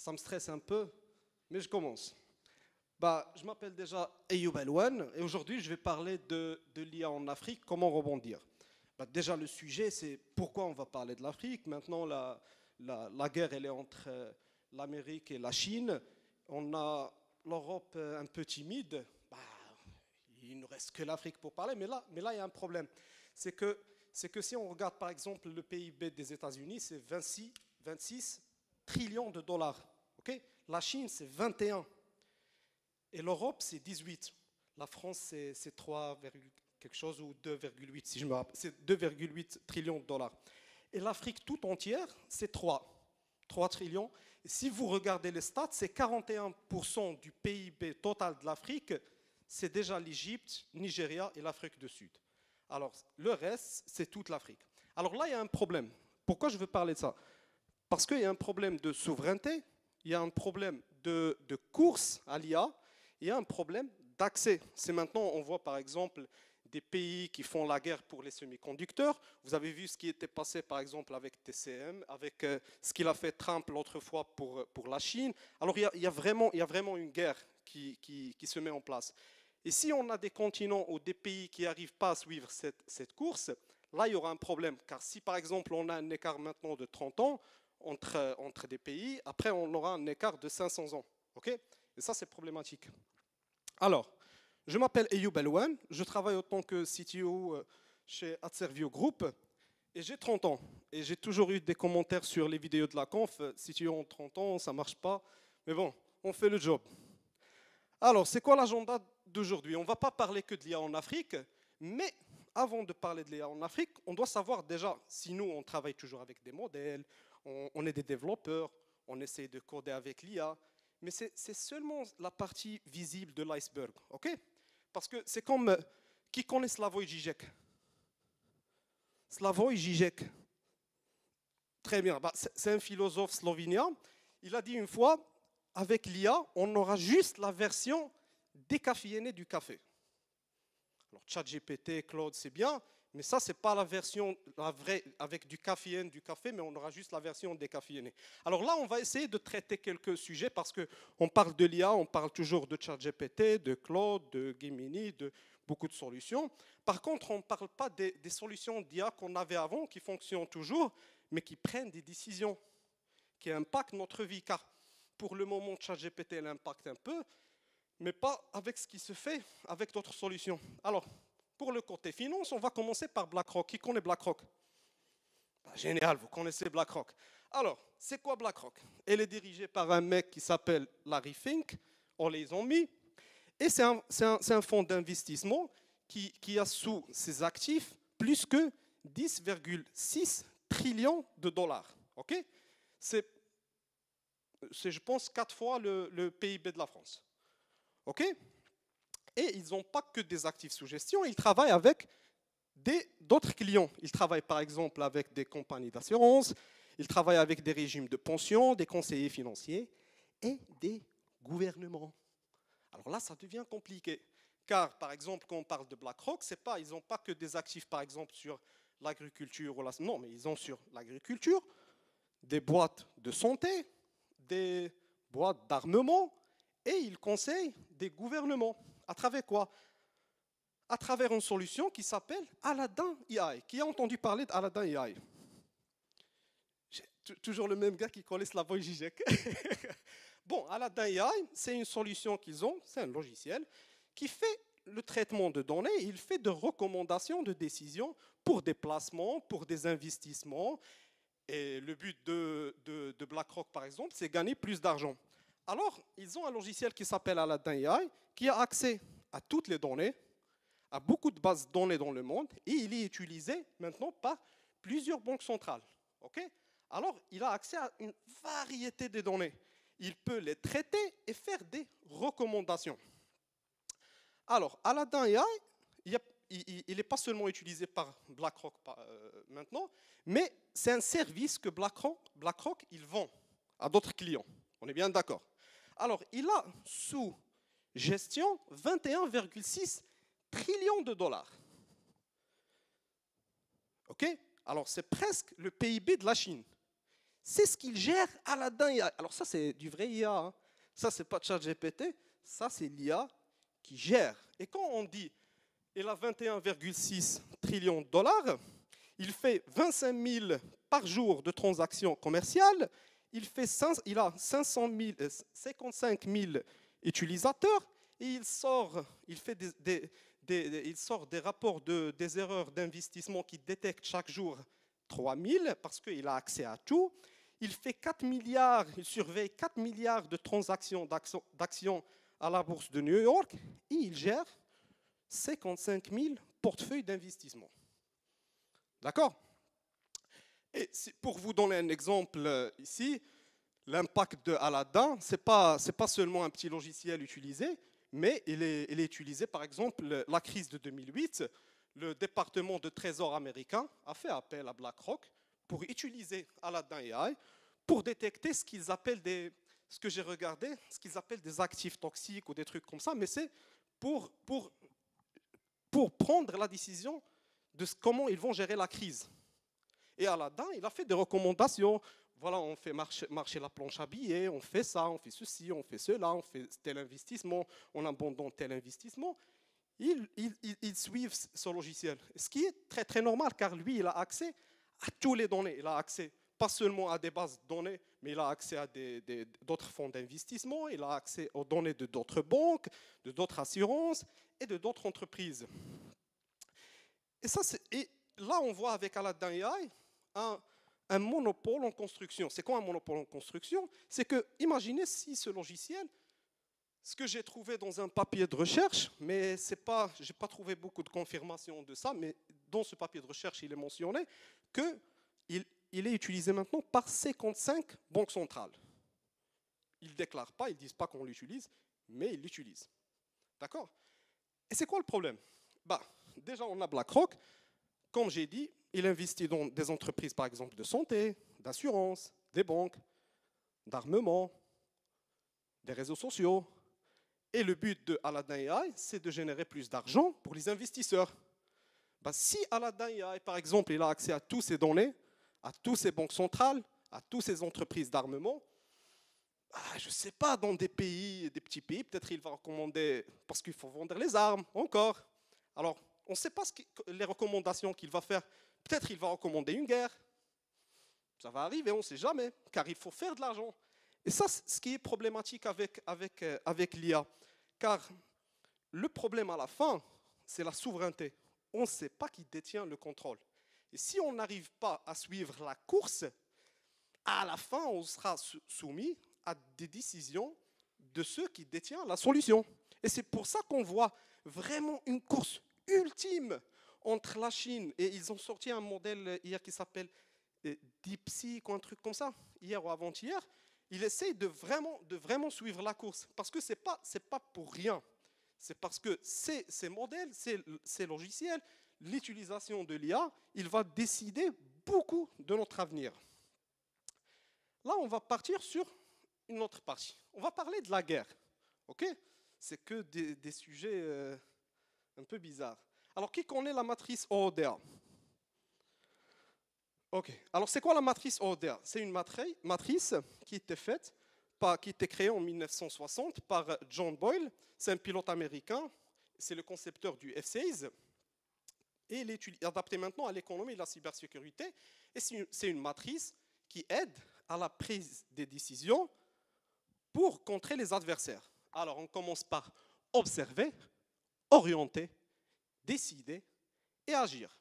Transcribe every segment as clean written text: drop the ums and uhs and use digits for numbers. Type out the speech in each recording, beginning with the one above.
Ça me stresse un peu, mais je commence. Je m'appelle déjà Ayoub Elouane et aujourd'hui je vais parler de l'IA en Afrique, comment rebondir. Déjà le sujet c'est pourquoi on va parler de l'Afrique. Maintenant la guerre elle est entre l'Amérique et la Chine. On a l'Europe un peu timide. Il ne reste que l'Afrique pour parler, mais là il y a un problème. C'est que si on regarde par exemple le PIB des États-Unis, c'est 26 trillions de dollars. Okay, la Chine c'est 21. Et l'Europe, c'est 18. La France, c'est 3, quelque chose ou 2,8, si je me rappelle. C'est 2,8 trillions de dollars. Et l'Afrique tout entière, c'est 3 trillions. Et si vous regardez les stats, c'est 41% du PIB total de l'Afrique, c'est déjà l'Égypte, Nigeria et l'Afrique du Sud. Alors, le reste, c'est toute l'Afrique. Alors là, il y a un problème. Pourquoi je veux parler de ça? Parce qu'il y a un problème de souveraineté, il y a un problème de course à l'IA, il y a un problème d'accès. C'est maintenant, on voit par exemple des pays qui font la guerre pour les semi-conducteurs. Vous avez vu ce qui était passé par exemple avec TCM, avec ce qu'il a fait Trump l'autre fois pour la Chine. Alors il y a vraiment une guerre qui se met en place. Et si on a des continents ou des pays qui n'arrivent pas à suivre cette course, là il y aura un problème. Car si par exemple on a un écart maintenant de 30 ans entre des pays, après on aura un écart de 500 ans. Okay, et ça c'est problématique. Alors, je m'appelle Ayoub Elouane, je travaille en tant que CTO chez Adservio Group et j'ai 30 ans. Et j'ai toujours eu des commentaires sur les vidéos de la conf, CTO en 30 ans, ça ne marche pas, mais bon, on fait le job. Alors, c'est quoi l'agenda d'aujourd'hui? On ne va pas parler que de l'IA en Afrique, mais avant de parler de l'IA en Afrique, on doit savoir déjà si nous, on travaille toujours avec des modèles, on est des développeurs, on essaie de coder avec l'IA, mais c'est seulement la partie visible de l'iceberg, ok? Parce que c'est comme, qui connaît Slavoj Žižek? Slavoj Žižek, très bien, c'est un philosophe slovénien, il a dit une fois, avec l'IA, on aura juste la version décaféinée du café. Alors ChatGPT, Claude, c'est bien, mais ça, ce n'est pas la version la vraie, avec du caféine, du café, mais on aura juste la version décaféinée. Alors là, on va essayer de traiter quelques sujets parce qu'on parle de l'IA, on parle toujours de ChatGPT, de Claude, de Gemini, de beaucoup de solutions. Par contre, on ne parle pas des solutions d'IA qu'on avait avant, qui fonctionnent toujours, mais qui prennent des décisions, qui impactent notre vie. Car pour le moment, ChatGPT l'impacte un peu, mais pas avec ce qui se fait avec d'autres solutions. Alors, pour le côté finance, on va commencer par BlackRock. Qui connaît BlackRock? Génial, vous connaissez BlackRock. Alors, c'est quoi BlackRock? Elle est dirigée par un mec qui s'appelle Larry Fink, on les a mis, et c'est un fonds d'investissement qui a sous ses actifs plus que 10,6 trillions de dollars. Okay, c'est, je pense, 4 fois le PIB de la France. Okay, et ils n'ont pas que des actifs sous gestion, ils travaillent avec d'autres clients. Ils travaillent par exemple avec des compagnies d'assurance, ils travaillent avec des régimes de pension, des conseillers financiers et des gouvernements. Alors là, ça devient compliqué. Car par exemple, quand on parle de BlackRock, ils n'ont pas que des actifs par exemple sur l'agriculture. Non, mais ils ont sur l'agriculture des boîtes de santé, des boîtes d'armement, et ils conseillent des gouvernements. À travers quoi? À travers une solution qui s'appelle Aladdin AI. Qui a entendu parler d'Aladdin AI? Toujours le même gars qui connaît Slavoj Žižek. Bon, Aladdin AI, c'est une solution qu'ils ont, c'est un logiciel qui fait le traitement de données, il fait des recommandations de décisions pour des placements, pour des investissements. Et le but de BlackRock, par exemple, c'est gagner plus d'argent. Alors, ils ont un logiciel qui s'appelle Aladdin AI, qui a accès à toutes les données, à beaucoup de bases de données dans le monde, et il est utilisé maintenant par plusieurs banques centrales. Okay, alors, il a accès à une variété de données. Il peut les traiter et faire des recommandations. Alors, Aladdin AI, il n'est pas seulement utilisé par BlackRock maintenant, mais c'est un service que BlackRock il vend à d'autres clients. On est bien d'accord. Alors, il a sous gestion 21,6 trillions de dollars. OK? Alors, c'est presque le PIB de la Chine. c'est ce qu'il gère Aladdin IA. Alors ça, c'est du vrai IA. Hein. Ça, c'est pas ChatGPT. Ça, c'est l'IA qui gère. Et quand on dit il a 21,6 trillions de dollars, il fait 25 000 par jour de transactions commerciales, il a 55 000 utilisateurs et il sort des rapports des erreurs d'investissement qui détectent chaque jour 3 000 parce qu'il a accès à tout. Il fait 4 milliards, il surveille 4 milliards de transactions d'actions à la bourse de New York et il gère 55 000 portefeuilles d'investissement. D'accord? Et pour vous donner un exemple ici, l'impact de Aladdin, ce n'est pas seulement un petit logiciel utilisé, mais il est utilisé, par exemple, la crise de 2008, le département de trésor américain a fait appel à BlackRock pour utiliser Aladdin AI pour détecter ce qu'ils appellent ce que j'ai regardé, ce qu'ils appellent des actifs toxiques ou des trucs comme ça, mais c'est pour prendre la décision de comment ils vont gérer la crise. Et Aladdin, il a fait des recommandations. Voilà, on fait marcher la planche à billets, on fait ça, on fait ceci, on fait cela, on fait tel investissement, on abandonne tel investissement. Ils suivent ce logiciel. Ce qui est très, très normal, car lui, il a accès à tous les données. Il a accès pas seulement à des bases de données, mais il a accès à d'autres fonds d'investissement, il a accès aux données de d'autres banques, de d'autres assurances et de d'autres entreprises. Et là, on voit avec Aladdin AI un monopole en construction. C'est quoi un monopole en construction? C'est que, imaginez si ce logiciel, ce que j'ai trouvé dans un papier de recherche, mais je n'ai pas trouvé beaucoup de confirmation de ça, mais dans ce papier de recherche, il est mentionné qu'il est utilisé maintenant par 55 banques centrales. Ils ne déclarent pas, ils ne disent pas qu'on l'utilise, mais ils l'utilisent. D'accord? Et c'est quoi le problème? Déjà, on a BlackRock. Comme j'ai dit, il investit dans des entreprises, par exemple, de santé, d'assurance, des banques, d'armement, des réseaux sociaux. Et le but de Aladdin AI, c'est de générer plus d'argent pour les investisseurs. Si Aladdin AI, par exemple, il a accès à toutes ces données, à toutes ces banques centrales, à toutes ces entreprises d'armement, je ne sais pas, dans des petits pays, peut-être il va recommander, parce qu'il faut vendre les armes, encore. Alors, on ne sait pas les recommandations qu'il va faire. Peut-être il va recommander une guerre. Ça va arriver, on ne sait jamais, car il faut faire de l'argent. Et ça, c'est ce qui est problématique avec l'IA. Car le problème à la fin, c'est la souveraineté. On ne sait pas qui détient le contrôle. Et si on n'arrive pas à suivre la course, à la fin, on sera soumis à des décisions de ceux qui détiennent la solution. Et c'est pour ça qu'on voit vraiment une course ultime entre la Chine, et ils ont sorti un modèle hier qui s'appelle DeepSeek ou un truc comme ça, hier ou avant-hier. Ils essayent de vraiment suivre la course, parce que c'est pas pour rien. C'est parce que ces modèles, ces logiciels, l'utilisation de l'IA, il va décider beaucoup de notre avenir. Là, on va partir sur une autre partie. On va parler de la guerre. Ok? C'est que des sujets un peu bizarres. Alors, qui connaît la matrice OODA? Ok. Alors, c'est quoi la matrice OODA? C'est une matrice qui a été créée en 1960 par John Boyle. C'est un pilote américain. C'est le concepteur du F-16. Et il est adapté maintenant à l'économie et la cybersécurité. Et c'est une matrice qui aide à la prise des décisions pour contrer les adversaires. Alors, on commence par observer, orienter, décider et agir.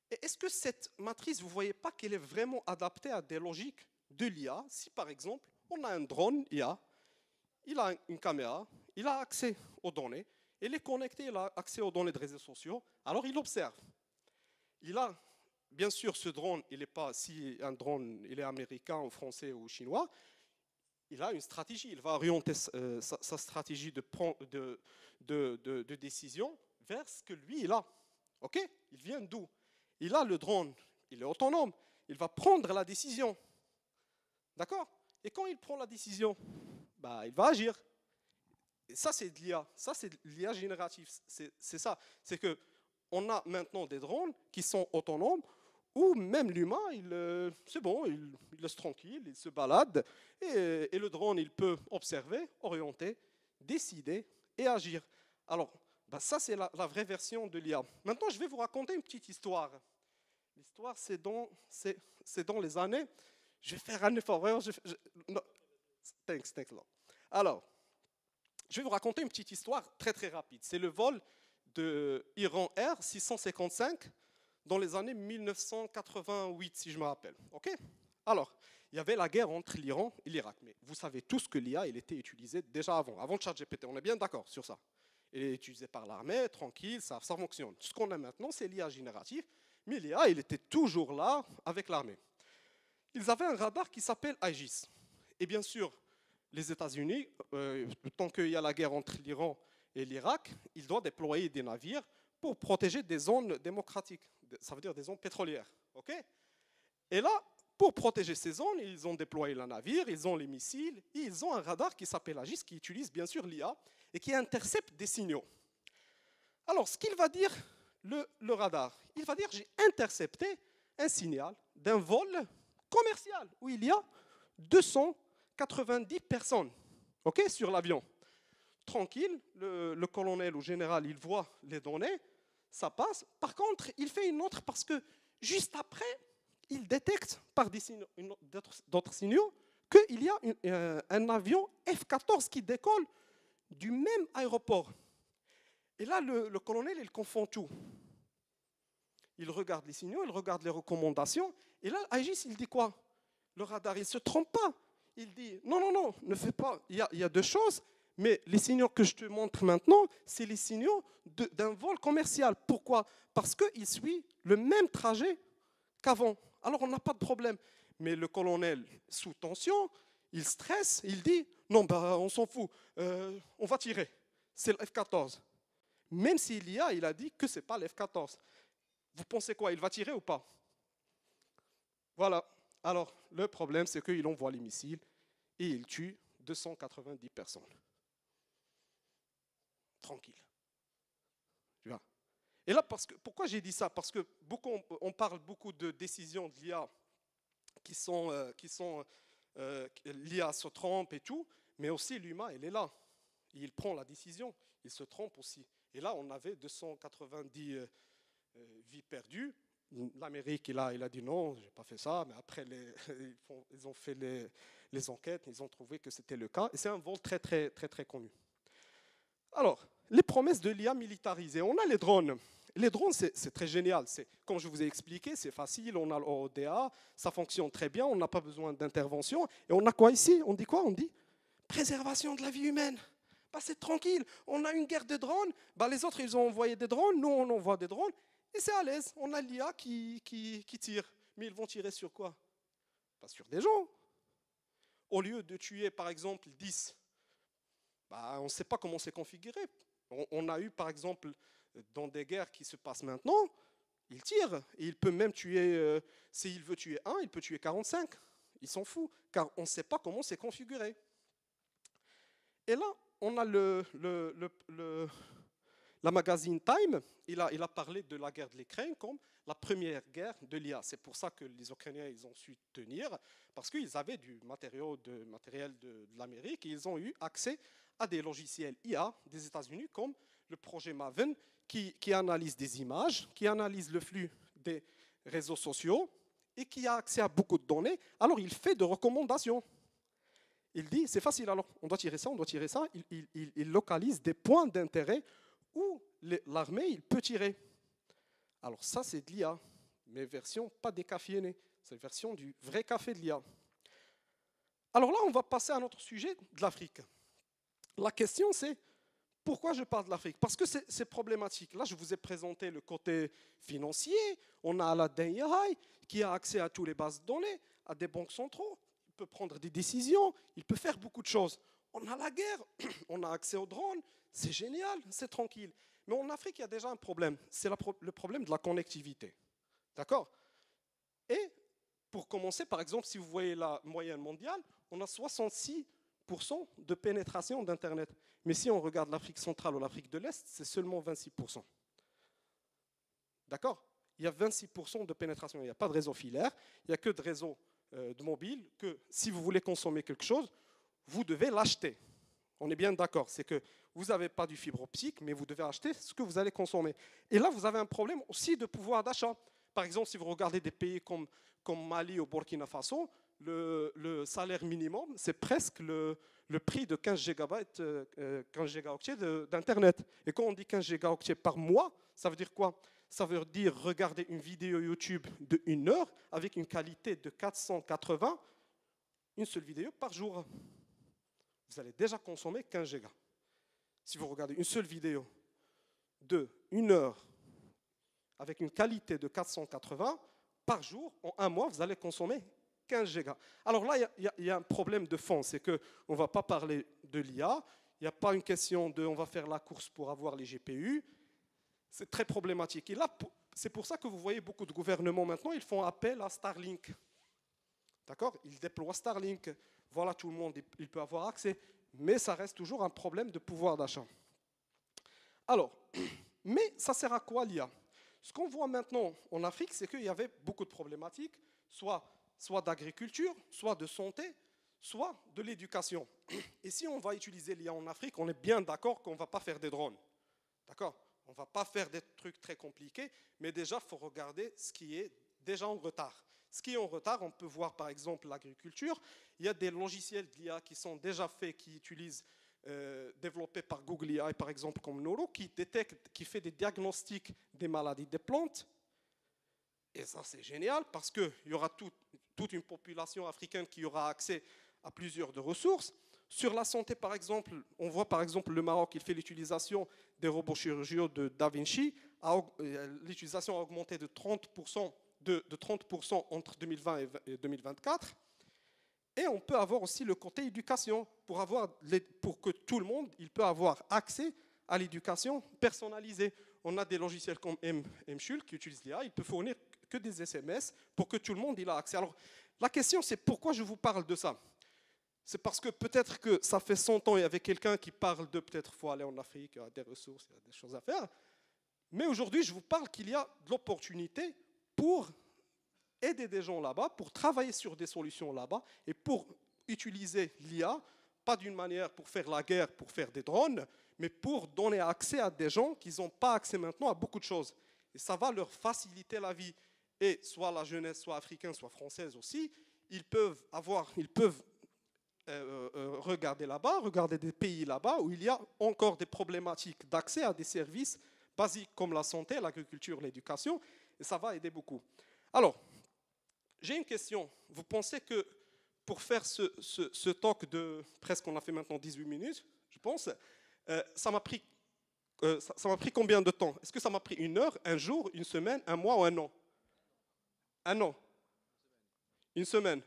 Et est-ce que cette matrice, vous ne voyez pas qu'elle est vraiment adaptée à des logiques de l'IA? Si par exemple, on a un drone IA, il a une caméra, il a accès aux données, il est connecté, il a accès aux données de réseaux sociaux, alors il observe. Il a, bien sûr, ce drone, il n'est pas, si un drone il est américain ou français ou chinois, il a une stratégie, il va orienter sa stratégie de décision vers ce que lui, il a. Ok? Il vient d'où? Il a le drone, il est autonome, il va prendre la décision. D'accord? Et quand il prend la décision, il va agir. Et ça, c'est de l'IA. Ça, c'est de l'IA générative. C'est ça. C'est qu'on a maintenant des drones qui sont autonomes, où même l'humain, c'est bon, il laisse tranquille, il se balade, et le drone, il peut observer, orienter, décider et agir. Alors, ça, c'est la vraie version de l'IA. Maintenant, je vais vous raconter une petite histoire. L'histoire, c'est dans les années... Je vais faire un effort. Non, thanks a lot. Alors, je vais vous raconter une petite histoire très très rapide. C'est le vol de Iran Air 655 dans les années 1988, si je me rappelle. Ok. Alors, il y avait la guerre entre l'Iran et l'Irak. Mais vous savez tous que l'IA, il était utilisé déjà avant ChatGPT. On est bien d'accord sur ça. Il est utilisé par l'armée, tranquille, ça fonctionne. Ce qu'on a maintenant, c'est l'IA générative. Mais l'IA, il était toujours là avec l'armée. Ils avaient un radar qui s'appelle Aegis. Et bien sûr, les États-Unis, tant qu'il y a la guerre entre l'Iran et l'Irak, ils doivent déployer des navires pour protéger des zones démocratiques, ça veut dire des zones pétrolières. Okay, et là, pour protéger ces zones, ils ont déployé le navire, ils ont les missiles, et ils ont un radar qui s'appelle Aegis, qui utilise bien sûr l'IA, et qui intercepte des signaux. Alors, ce qu'il va dire, le radar, il va dire, j'ai intercepté un signal d'un vol commercial où il y a 290 personnes, okay, sur l'avion. Tranquille, le colonel ou général, il voit les données, ça passe. Par contre, il fait une autre parce que juste après, il détecte par d'autres signaux qu'il y a un avion F-14 qui décolle du même aéroport. Et là, le colonel, il confond tout. Il regarde les signaux, il regarde les recommandations. Et là, Aegis, il dit quoi? Le radar, il ne se trompe pas. Il dit, non, ne fais pas. Il y a deux choses, mais les signaux que je te montre maintenant, c'est les signaux d'un vol commercial. Pourquoi? Parce qu'il suit le même trajet qu'avant. Alors, on n'a pas de problème. Mais le colonel, sous tension, il stresse, il dit, non, on s'en fout, on va tirer. C'est le F-14. Même s'il il a dit que ce n'est pas le F-14. Vous pensez quoi? Il va tirer ou pas? Voilà. Alors, le problème, c'est qu'il envoie les missiles et il tue 290 personnes. Tranquille. Tu vois. Et là, pourquoi j'ai dit ça? Parce que on parle beaucoup de décisions de l'IA l'IA se trompe et tout, mais aussi l'humain, il est là. Il prend la décision, il se trompe aussi. Et là, on avait 290 vies perdues. L'Amérique, il a dit non, je n'ai pas fait ça, mais après, ils ont fait les enquêtes, ils ont trouvé que c'était le cas. Et c'est un vol très, très, très, très connu. Alors, les promesses de l'IA militarisée. On a les drones. Les drones, c'est très génial. Comme je vous ai expliqué, c'est facile. On a l'ODA, ça fonctionne très bien. On n'a pas besoin d'intervention. Et on a quoi ici? On dit quoi? On dit préservation de la vie humaine. C'est tranquille. On a une guerre de drones. Les autres, ils ont envoyé des drones. Nous, on envoie des drones. Et c'est à l'aise. On a l'IA qui tire. Mais ils vont tirer sur quoi? Pas sur des gens. Au lieu de tuer, par exemple, 10, on ne sait pas comment c'est configuré. On a eu, par exemple, dans des guerres qui se passent maintenant, il tire. Et il peut même tuer, s'il veut tuer un, il peut tuer 45. Il s'en fout, car on ne sait pas comment c'est configuré. Et là, on a la magazine Time, il a parlé de la guerre de l'Ukraine comme la première guerre de l'IA. C'est pour ça que les Ukrainiens ils ont su tenir, parce qu'ils avaient du matériel de l'Amérique et ils ont eu accès à des logiciels IA des États-Unis comme le projet Maven qui analyse des images, qui analyse le flux des réseaux sociaux et qui a accès à beaucoup de données. Alors il fait des recommandations. Il dit, c'est facile, alors on doit tirer ça, on doit tirer ça. Il localise des points d'intérêt où l'armée il peut tirer. Alors ça, c'est de l'IA, mais version pas décaféinée. C'est la version du vrai café de l'IA. Alors là, on va passer à notre sujet de l'Afrique. La question, c'est pourquoi je parle de l'Afrique? Parce que c'est problématique. Là, je vous ai présenté le côté financier. On a Aladdin Yahai qui a accès à toutes les bases de données, à des banques centraux. Il peut prendre des décisions, il peut faire beaucoup de choses. On a la guerre, on a accès aux drones, c'est génial, c'est tranquille. Mais en Afrique, il y a déjà un problème. C'est le problème de la connectivité. D'accord? Et pour commencer, par exemple, si vous voyez la moyenne mondiale, on a 66% de pénétration d'Internet. Mais si on regarde l'Afrique centrale ou l'Afrique de l'Est, c'est seulement 26%. D'accord? il y a 26% de pénétration. Il n'y a pas de réseau filaire, il n'y a que de réseau de mobile, que si vous voulez consommer quelque chose, vous devez l'acheter. On est bien d'accord, c'est que vous n'avez pas du fibre optique, mais vous devez acheter ce que vous allez consommer. Et là, vous avez un problème aussi de pouvoir d'achat. Par exemple, si vous regardez des pays comme Mali ou Burkina Faso, le salaire minimum, c'est presque le prix de 15 gigaoctets d'Internet. Et quand on dit 15 gigaoctets par mois, ça veut dire quoi? Ça veut dire regarder une vidéo YouTube de 1 heure avec une qualité de 480, une seule vidéo par jour. Vous allez déjà consommer 15 gigas. Si vous regardez une seule vidéo de 1 heure avec une qualité de 480, par jour, en un mois, vous allez consommer 15 gigas. Alors là, il y a un problème de fond, c'est qu'on ne va pas parler de l'IA, il n'y a pas une question de on va faire la course pour avoir les GPU, c'est très problématique. Et là, c'est pour ça que vous voyez beaucoup de gouvernements maintenant, ils font appel à Starlink. D'accord? Ils déploient Starlink. Voilà, tout le monde il peut avoir accès, mais ça reste toujours un problème de pouvoir d'achat. Alors, mais ça sert à quoi l'IA? Ce qu'on voit maintenant en Afrique, c'est qu'il y avait beaucoup de problématiques, soit d'agriculture, soit de santé, soit de l'éducation. Et si on va utiliser l'IA en Afrique, on est bien d'accord qu'on ne va pas faire des drones. D'accord? On ne va pas faire des trucs très compliqués, mais déjà, il faut regarder ce qui est déjà en retard. Ce qui est en retard, on peut voir par exemple l'agriculture. Il y a des logiciels d'IA qui sont déjà faits, qui utilisent, développés par Google AI par exemple comme Noro, qui détecte, qui fait des diagnostics des maladies des plantes. Et ça c'est génial parce qu'il y aura toute une population africaine qui aura accès à plusieurs de ressources. Sur la santé par exemple, on voit par exemple le Maroc, il fait l'utilisation des robots chirurgicaux de Da Vinci. L'utilisation a augmenté de 30%. De 30% entre 2020 et 2024. Et on peut avoir aussi le côté éducation, pour que tout le monde il peut avoir accès à l'éducation personnalisée. On a des logiciels comme Mshul qui utilisent l'IA, il peut fournir que des SMS pour que tout le monde il a accès. Alors, la question c'est pourquoi je vous parle de ça? C'est parce que peut-être que ça fait 100 ans, il y avait quelqu'un qui parle de peut-être faut aller en Afrique, il y a des ressources, il y a des choses à faire. Mais aujourd'hui, je vous parle qu'il y a de l'opportunité pour aider des gens là-bas, pour travailler sur des solutions là-bas et pour utiliser l'IA, pas d'une manière pour faire la guerre, pour faire des drones, mais pour donner accès à des gens qui n'ont pas accès maintenant à beaucoup de choses. Et ça va leur faciliter la vie. Et soit la jeunesse, soit africaine, soit française aussi, ils peuvent regarder là-bas, regarder des pays là-bas où il y a encore des problématiques d'accès à des services basiques comme la santé, l'agriculture, l'éducation, et ça va aider beaucoup. Alors, j'ai une question. Vous pensez que pour faire ce talk de presque, on a fait maintenant 18 minutes, je pense, ça m'a pris combien de temps? Est-ce que ça m'a pris 1 heure, 1 jour, 1 semaine, 1 mois ou 1 an? 1 an. 1 semaine.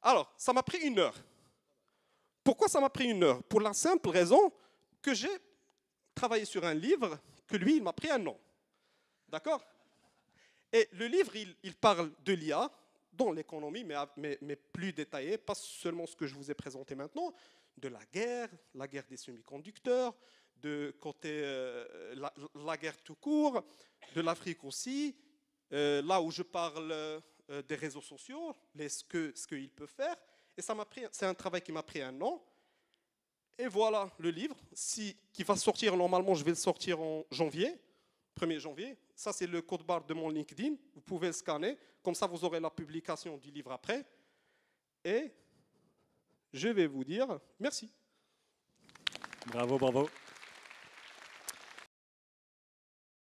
Alors, ça m'a pris 1 heure. Pourquoi ça m'a pris 1 heure? Pour la simple raison que j'ai travaillé sur un livre que lui, il m'a pris 1 an. D'accord? Et le livre, il parle de l'IA dans l'économie, mais plus détaillé, pas seulement ce que je vous ai présenté maintenant, de la guerre des semi-conducteurs, de côté la guerre tout court, de l'Afrique aussi, là où je parle des réseaux sociaux, ce qu'il peut faire. Et c'est un travail qui m'a pris 1 an. Et voilà le livre, qui va sortir normalement, je vais le sortir en janvier, 1er janvier. Ça, c'est le code barre de mon LinkedIn. Vous pouvez le scanner. Comme ça, vous aurez la publication du livre après. Et je vais vous dire merci. Bravo, bravo.